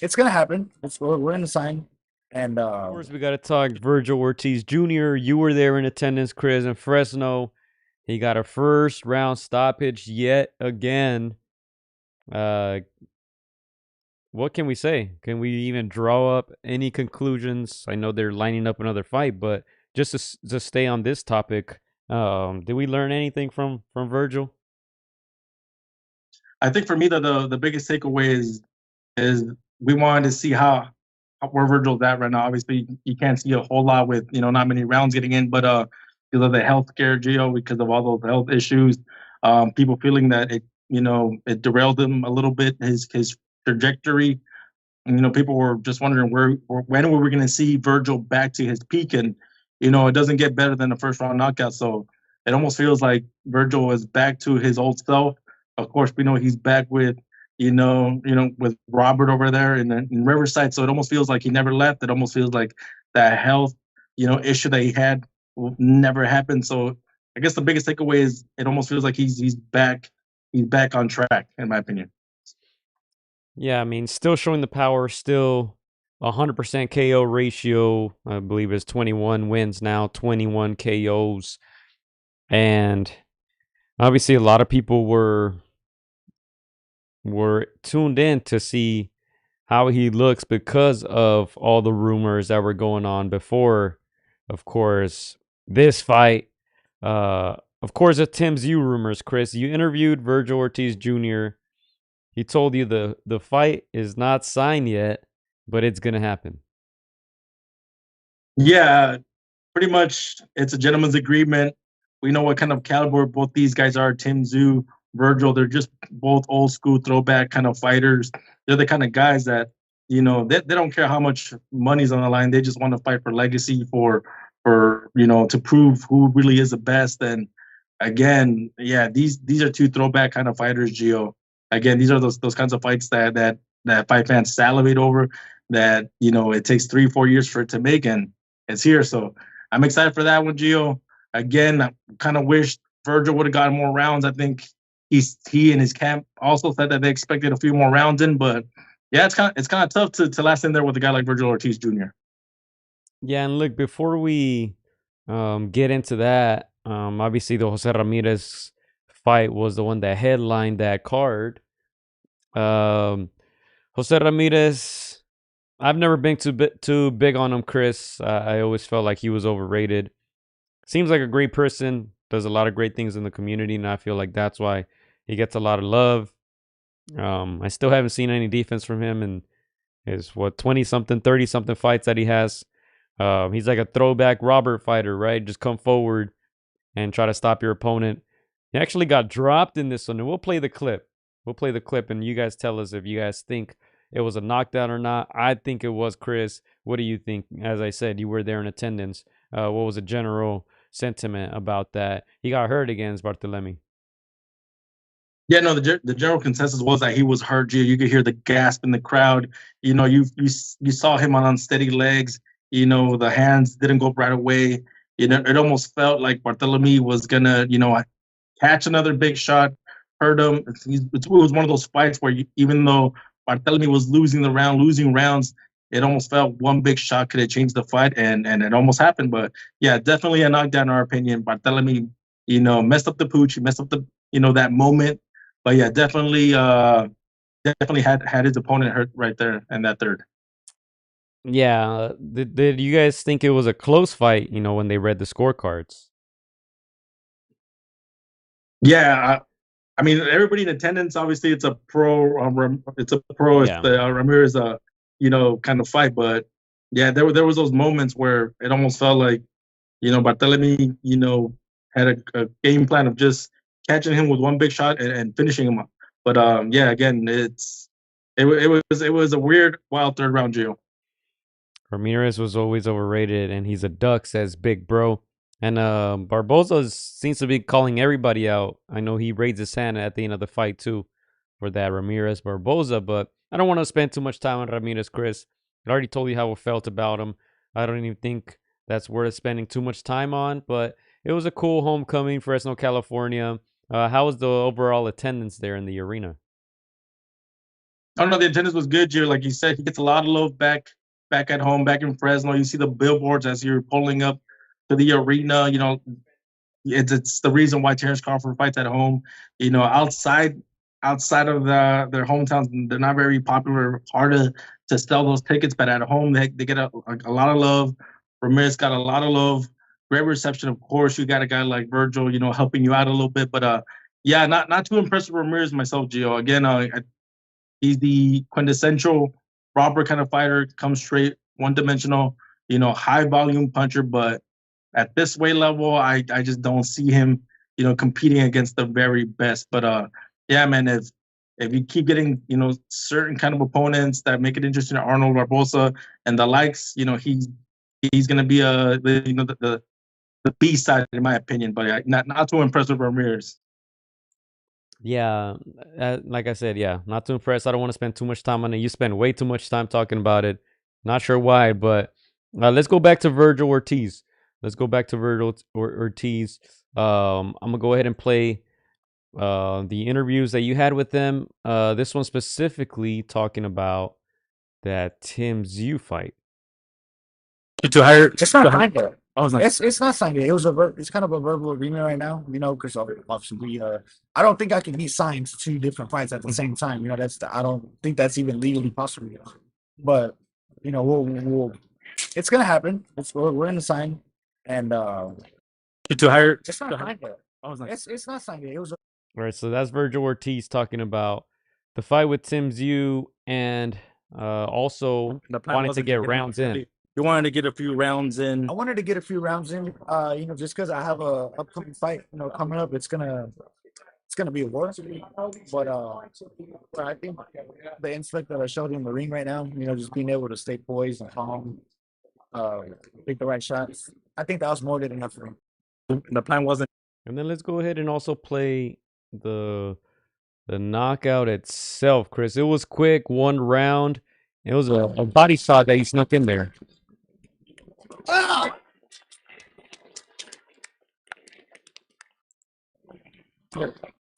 it's gonna happen. We're in the sign, and Of course, we got to talk Virgil Ortiz Jr. You were there in attendance, Chris, in Fresno. He got a first round stoppage yet again. Uh, what can we say? Can we even draw up any conclusions? I know they're lining up another fight, but just to stay on this topic, did we learn anything from Virgil? I think for me the biggest takeaway is we wanted to see where Virgil's at right now. Obviously, you can't see a whole lot with not many rounds getting in, but because of the health scare, Gio, because of all those health issues, people feeling that it derailed him a little bit his trajectory. And, people were just wondering when were we going to see Virgil back to his peak, and it doesn't get better than the first round knockout. So it almost feels like Virgil is back to his old self. Of course, we know he's back with with Robert over there in Riverside. So it almost feels like he never left. It almost feels like that health issue that he had never happened. So I guess the biggest takeaway is it almost feels like he's back. He's back on track, in my opinion. Yeah, I mean, still showing the power, still 100% KO ratio. I believe it's 21 wins now, 21 KOs. And obviously a lot of people were tuned in to see how he looks because of all the rumors that were going on before, of course, this fight. Of course, the Tim Tszyu rumors, Chris. You interviewed Virgil Ortiz Jr. He told you the fight is not signed yet, but it's gonna happen. Yeah, pretty much it's a gentleman's agreement. We know what kind of caliber both these guys are. Tim Tszyu, Virgil, they're just both old school throwback kind of fighters. They're the kind of guys that, they don't care how much money's on the line. They just want to fight for legacy, for to prove who really is the best. And again, yeah, these are two throwback kind of fighters, Gio. Again, these are those kinds of fights that fight fans salivate over, that it takes 3-4 years for it to make, and it's here. So I'm excited for that one, Gio. Again, I kind of wish Virgil would have gotten more rounds. I think he and his camp also said that they expected a few more rounds in, but yeah, it's kind of tough to last in there with a guy like Virgil Ortiz Jr. Yeah, and look, before we get into that, obviously the Jose Ramirez fight was the one that headlined that card. Um, Jose Ramirez, I've never been too big on him, Chris. I always felt like he was overrated. Seems like a great person, does a lot of great things in the community, and I feel like that's why he gets a lot of love. I still haven't seen any defense from him in his 20 something, 30 something fights that he has. He's like a throwback Robert fighter, right? Just come forward and try to stop your opponent. He actually got dropped in this one, and we'll play the clip. We'll play the clip, and you guys tell us if you guys think it was a knockdown or not. I think it was, Chris. What do you think? As I said, you were there in attendance. What was the general sentiment about that? He got hurt against Barthelemy. Yeah, no, the general consensus was that he was hurt. You could hear the gasp in the crowd. You saw him on unsteady legs. The hands didn't go right away. It almost felt like Bartholomew was gonna, catch another big shot, hurt him. It was one of those fights where even though Bartholomew was losing rounds, it almost felt one big shot could have changed the fight, and it almost happened. But yeah, definitely a knockdown in our opinion. Bartholomew, messed up the pooch, he messed up the, that moment. But yeah, definitely had his opponent hurt right there in that third. Yeah. Did you guys think it was a close fight, when they read the scorecards? Yeah, I mean everybody in attendance. Obviously, it's a pro. It's a pro. It's Yeah. the Ramirez, kind of fight. But yeah, there was those moments where it almost felt like Barthélemy, had a game plan of just catching him with one big shot and finishing him up. But yeah, again, it was a weird, wild third round, Gio. Ramirez was always overrated, and he's a duck, says Big Bro. And Barboza seems to be calling everybody out. I know he raised his hand at the end of the fight, too, for that Ramirez Barboza. But I don't want to spend too much time on Ramirez, Chris. I already told you how I felt about him. I don't even think that's worth spending too much time on. But it was a cool homecoming, Fresno, California. How was the overall attendance there in the arena? Oh no, the attendance was good, Gio. Like you said, he gets a lot of love back at home, back in Fresno. You see the billboards as you're pulling up to the arena. It's the reason why Terrence Crawford fights at home. Outside of their hometowns, they're not very popular. Hard to sell those tickets, but at home they get a lot of love. Ramirez got a lot of love. Great reception, of course. You got a guy like Virgil, helping you out a little bit. But yeah, not too impressed with Ramirez myself, Gio. Again, he's the quintessential Robert kind of fighter, comes straight, one dimensional, high volume puncher. But at this weight level, I just don't see him, competing against the very best. But yeah, man, if you keep getting, certain kind of opponents that make it interesting, Arnold Barbosa and the likes, he's gonna be the B side in my opinion. But not too impressed with Ramirez. Yeah, like I said, yeah, not too impressed. I don't want to spend too much time on it. You spend way too much time talking about it. Not sure why, but let's go back to Virgil Ortiz. Let's go back to Virgil Ortiz. I'm gonna go ahead and play the interviews that you had with them. This one specifically talking about that Tim Tszyu fight. To hire, it's not signed yet. It's not signed yet. It's kind of a verbal agreement right now, because obviously I don't think I can be signed to 2 different fights at the same time. I don't think that's even legally possible. But we'll it's gonna happen. We're gonna sign, and to hire. It's not signed yet. It's not signed yet. All right, so that's Virgil Ortiz talking about the fight with Tim Tszyu and also wanting to get rounds in. You wanted to get a few rounds in. I wanted to get a few rounds in. Just because I have a upcoming fight, coming up. It's gonna be a war. But I think the instinct that I showed in the ring right now, just being able to stay poised and calm, take the right shots. I think that was more than enough for me. The plan wasn't. And then let's go ahead and also play the knockout itself, Chris. It was quick, 1 round. It was a body shot that he snuck in there.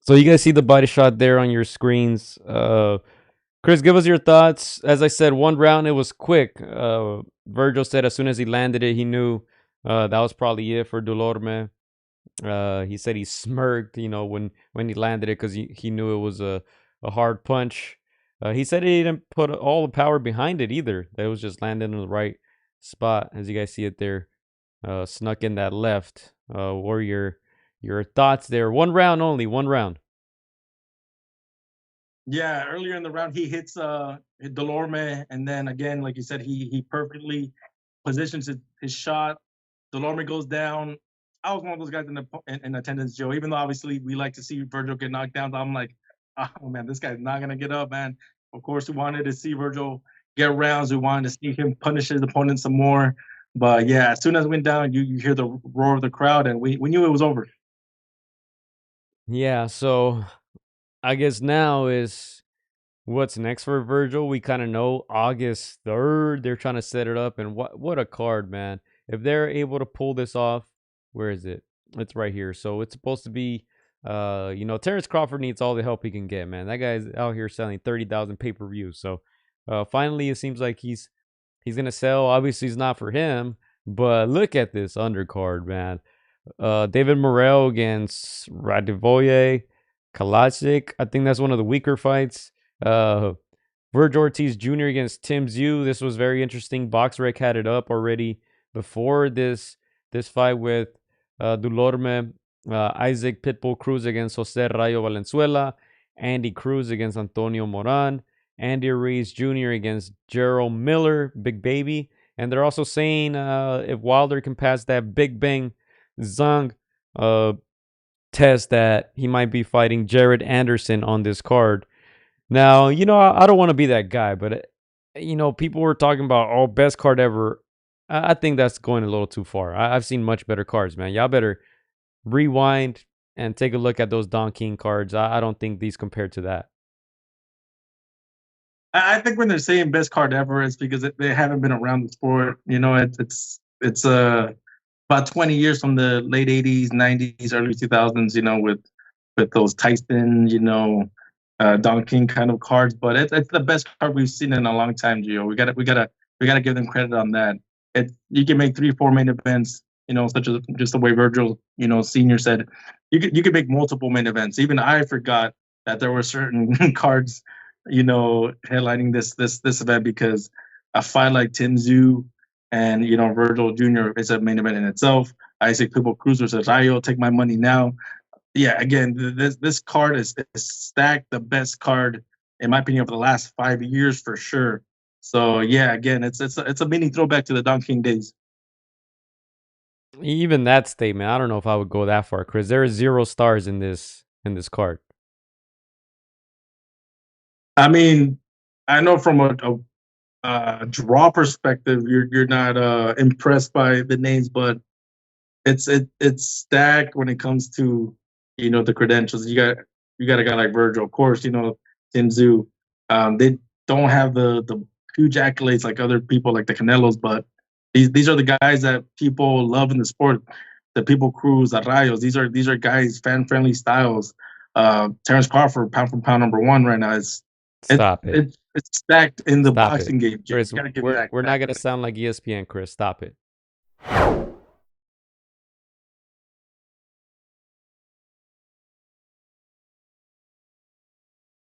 So you guys see the body shot there on your screens. Chris, give us your thoughts. As I said, 1 round, it was quick. Virgil said as soon as he landed it, he knew that was probably it for Delorme. He said he smirked, when he landed it because he knew it was a hard punch. He said he didn't put all the power behind it either. That it was just landing in the right spot, as you guys see it there. Snuck in that left. What are your thoughts there? 1 round only, 1 round. Yeah, earlier in the round he hits Delorme, and then again, like you said, he perfectly positions his shot. Delorme goes down. I was one of those guys in attendance, Joe. Even though obviously we like to see Virgil get knocked down, I'm like, oh man, this guy's not gonna get up, man. Of course, we wanted to see Virgil get rounds. We wanted to see him punish his opponent some more. But yeah, as soon as it went down, you hear the roar of the crowd, and we knew it was over. Yeah, so I guess now is what's next for Virgil. We kind of know August 3rd. They're trying to set it up, and what a card, man. If they're able to pull this off, where is it? It's right here. So it's supposed to be, Terrence Crawford needs all the help he can get, man. That guy's out here selling 30,000 pay-per-views. So finally, it seems like he's gonna sell. Obviously, it's not for him, but look at this undercard, man. David Morrell against Radivoje Kalasic. I think that's one of the weaker fights. Virgil Ortiz Jr. against Tim Tszyu. This was very interesting. BoxRec had it up already before this fight with Delorme. Isaac Pitbull Cruz against Jose Rayo Valenzuela. Andy Cruz against Antonio Moran. Andy Ruiz Jr. against Gerald Miller, Big Baby. And they're also saying if Wilder can pass that Big Bang Zhang test, that he might be fighting Jared Anderson on this card. Now, I don't want to be that guy, but, people were talking about, best card ever. I think that's going a little too far. I've seen much better cards, man. Y'all better rewind and take a look at those Don King cards. I don't think these compare to that. I think when they're saying best card ever, it's because they haven't been around the sport. It's about 20 years from the late 80s, 90s, early 2000s, with those Tyson, Don King kind of cards, but it's the best card we've seen in a long time, Gio. We gotta give them credit on that. You can make 3-4 main events, such as just the way Virgil, Senior said. You could make multiple main events. Even I forgot that there were certain cards, headlining this event, because a fight like Tim Tszyu and Virgil Jr. is a main event in itself. I say Pitbull Cruz versus Rayo, take my money now. Yeah, again, this card is stacked, the best card in my opinion over the last 5 years for sure. So yeah, again, it's a mini throwback to the Don King days. Even that statement, I don't know if I would go that far, Chris. There are 0 stars in this card. I mean, I know from a draw perspective, you're not impressed by the names, but it's stacked when it comes to the credentials. You got a guy like Virgil, of course. Tim Tszyu. They don't have the huge accolades like other people, like the Canelos, but these are the guys that people love in the sport. The People Cruz, the Rayos. These are guys, fan friendly styles. Terrence Crawford, pound for pound #1 right now. It's stacked in the boxing game. Chris, we're not gonna sound like ESPN, Chris. Stop it.